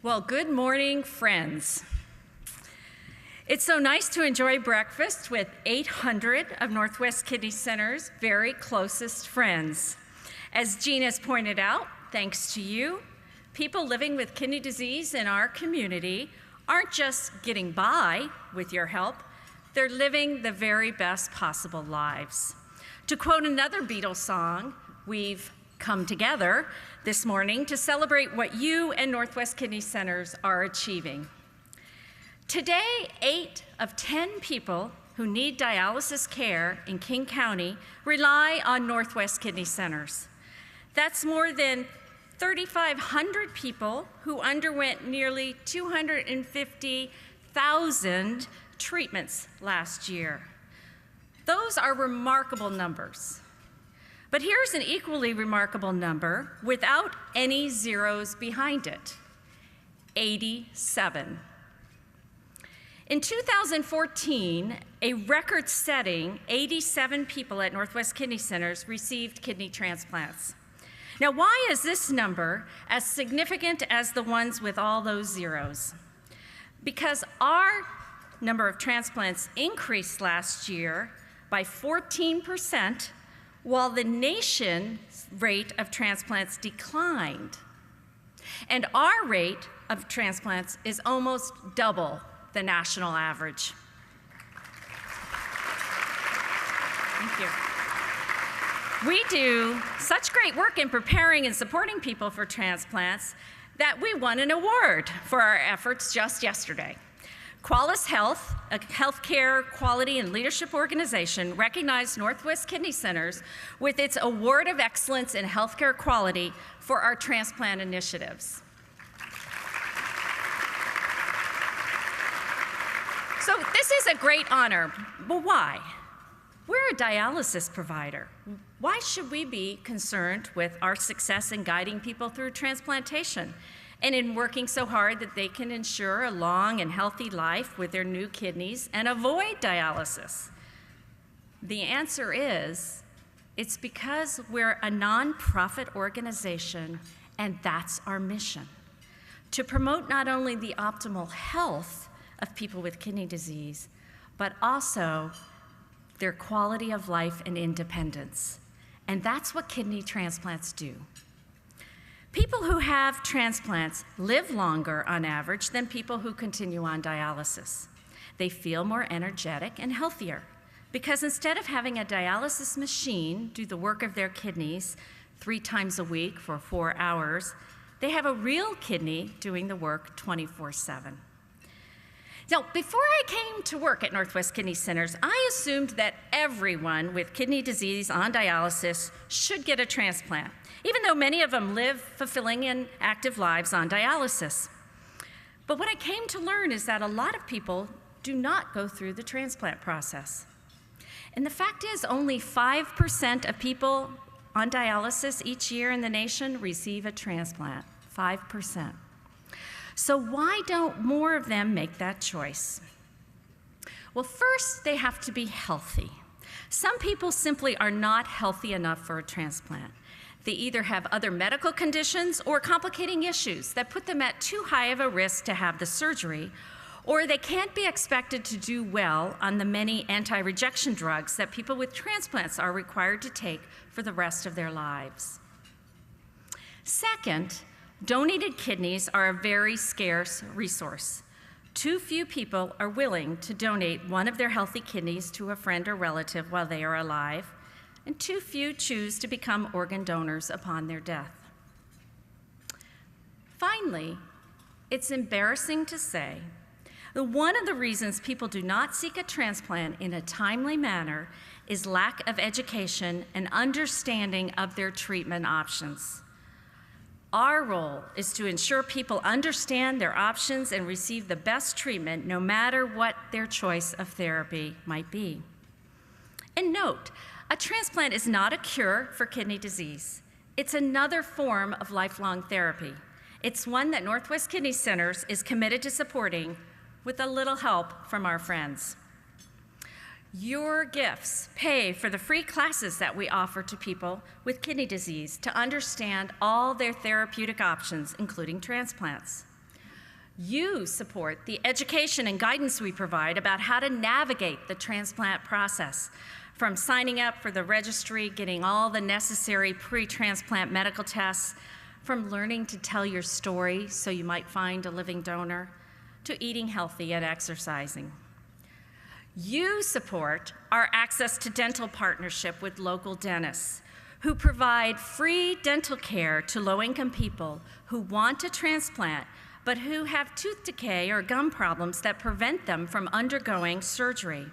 Well, good morning, friends. It's so nice to enjoy breakfast with 800 of Northwest Kidney Center's very closest friends. As Jean has pointed out, thanks to you, people living with kidney disease in our community aren't just getting by with your help, they're living the very best possible lives. To quote another Beatles song, we've come together this morning to celebrate what you and Northwest Kidney Centers are achieving. Today, 8 of 10 people who need dialysis care in King County rely on Northwest Kidney Centers. That's more than 3,500 people who underwent nearly 250,000 treatments last year. Those are remarkable numbers. But here's an equally remarkable number without any zeros behind it: 87. In 2014, a record-setting 87 people at Northwest Kidney Centers received kidney transplants. Now, why is this number as significant as the ones with all those zeros? Because our number of transplants increased last year by 14%, while the nation's rate of transplants declined. And our rate of transplants is almost double the national average. Thank you. We do such great work in preparing and supporting people for transplants that we won an award for our efforts just yesterday. Qualis Health, a healthcare quality and leadership organization, recognized Northwest Kidney Centers with its Award of Excellence in Healthcare Quality for our transplant initiatives. So this is a great honor, but why? We're a dialysis provider. Why should we be concerned with our success in guiding people through transplantation and in working so hard that they can ensure a long and healthy life with their new kidneys and avoid dialysis? The answer is, it's because we're a nonprofit organization, and that's our mission: to promote not only the optimal health of people with kidney disease, but also their quality of life and independence. And that's what kidney transplants do. People who have transplants live longer on average than people who continue on dialysis. They feel more energetic and healthier because instead of having a dialysis machine do the work of their kidneys 3 times a week for 4 hours, they have a real kidney doing the work 24/7. Now, before I came to work at Northwest Kidney Centers, I assumed that everyone with kidney disease on dialysis should get a transplant, even though many of them live fulfilling and active lives on dialysis. But what I came to learn is that a lot of people do not go through the transplant process. And the fact is, only 5% of people on dialysis each year in the nation receive a transplant. 5%. So why don't more of them make that choice? Well, first, they have to be healthy. Some people simply are not healthy enough for a transplant. They either have other medical conditions or complicating issues that put them at too high of a risk to have the surgery, or they can't be expected to do well on the many anti-rejection drugs that people with transplants are required to take for the rest of their lives. Second, donated kidneys are a very scarce resource. Too few people are willing to donate one of their healthy kidneys to a friend or relative while they are alive, and too few choose to become organ donors upon their death. Finally, it's embarrassing to say that one of the reasons people do not seek a transplant in a timely manner is lack of education and understanding of their treatment options. Our role is to ensure people understand their options and receive the best treatment no matter what their choice of therapy might be. And note, a transplant is not a cure for kidney disease. It's another form of lifelong therapy. It's one that Northwest Kidney Centers is committed to supporting with a little help from our friends. Your gifts pay for the free classes that we offer to people with kidney disease to understand all their therapeutic options, including transplants. You support the education and guidance we provide about how to navigate the transplant process, from signing up for the registry, getting all the necessary pre-transplant medical tests, from learning to tell your story so you might find a living donor, to eating healthy and exercising. You support our Access to Dental partnership with local dentists, who provide free dental care to low-income people who want to transplant but who have tooth decay or gum problems that prevent them from undergoing surgery.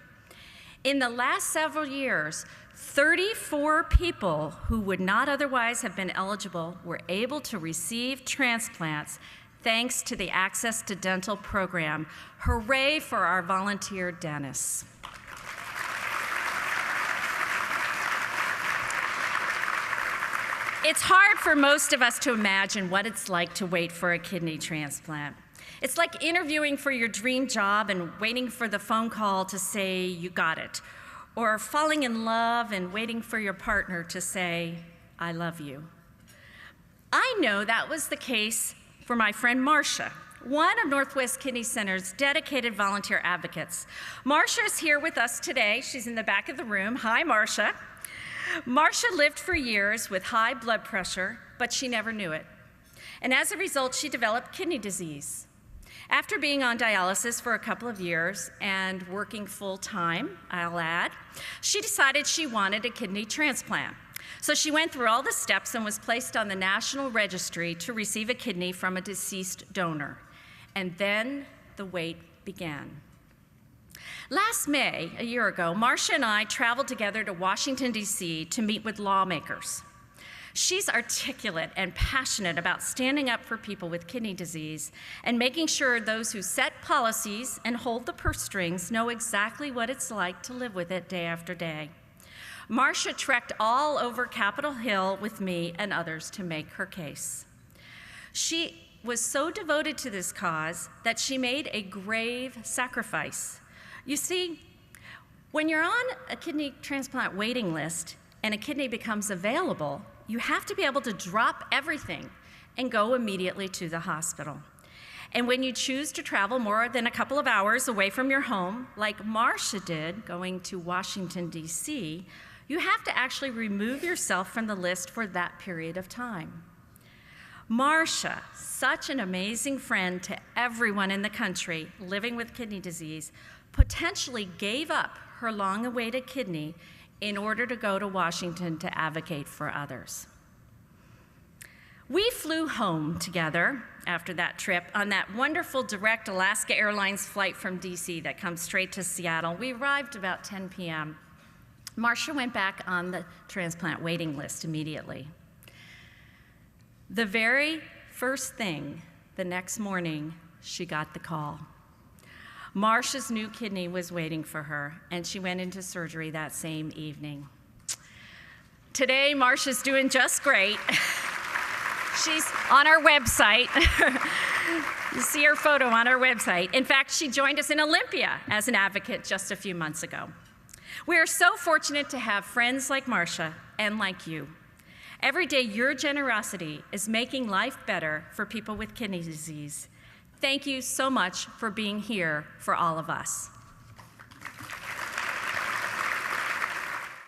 In the last several years, 34 people who would not otherwise have been eligible were able to receive transplants thanks to the Access to Dental program. Hooray for our volunteer dentists. It's hard for most of us to imagine what it's like to wait for a kidney transplant. It's like interviewing for your dream job and waiting for the phone call to say you got it, or falling in love and waiting for your partner to say, I love you. I know that was the case for my friend Marcia, one of Northwest Kidney Center's dedicated volunteer advocates. Marcia is here with us today. She's in the back of the room. Hi, Marcia. Marcia lived for years with high blood pressure, but she never knew it. And as a result, she developed kidney disease. After being on dialysis for a couple of years and working full-time, I'll add, she decided she wanted a kidney transplant. So she went through all the steps and was placed on the National Registry to receive a kidney from a deceased donor. And then the wait began. Last May, a year ago, Marcia and I traveled together to Washington, D.C. to meet with lawmakers. She's articulate and passionate about standing up for people with kidney disease and making sure those who set policies and hold the purse strings know exactly what it's like to live with it day after day. Marcia trekked all over Capitol Hill with me and others to make her case. She was so devoted to this cause that she made a grave sacrifice. You see, when you're on a kidney transplant waiting list and a kidney becomes available, you have to be able to drop everything and go immediately to the hospital. And when you choose to travel more than a couple of hours away from your home, like Marcia did, going to Washington, D.C., you have to actually remove yourself from the list for that period of time. Marcia, such an amazing friend to everyone in the country living with kidney disease, potentially gave up her long-awaited kidney in order to go to Washington to advocate for others. We flew home together after that trip on that wonderful direct Alaska Airlines flight from DC that comes straight to Seattle. We arrived about 10 p.m. Marcia went back on the transplant waiting list immediately. The very first thing the next morning, she got the call. Marcia's new kidney was waiting for her, and she went into surgery that same evening. Today, Marcia's doing just great. She's on our website. You see her photo on our website. In fact, she joined us in Olympia as an advocate just a few months ago. We are so fortunate to have friends like Marcia and like you. Every day, your generosity is making life better for people with kidney disease. Thank you so much for being here for all of us.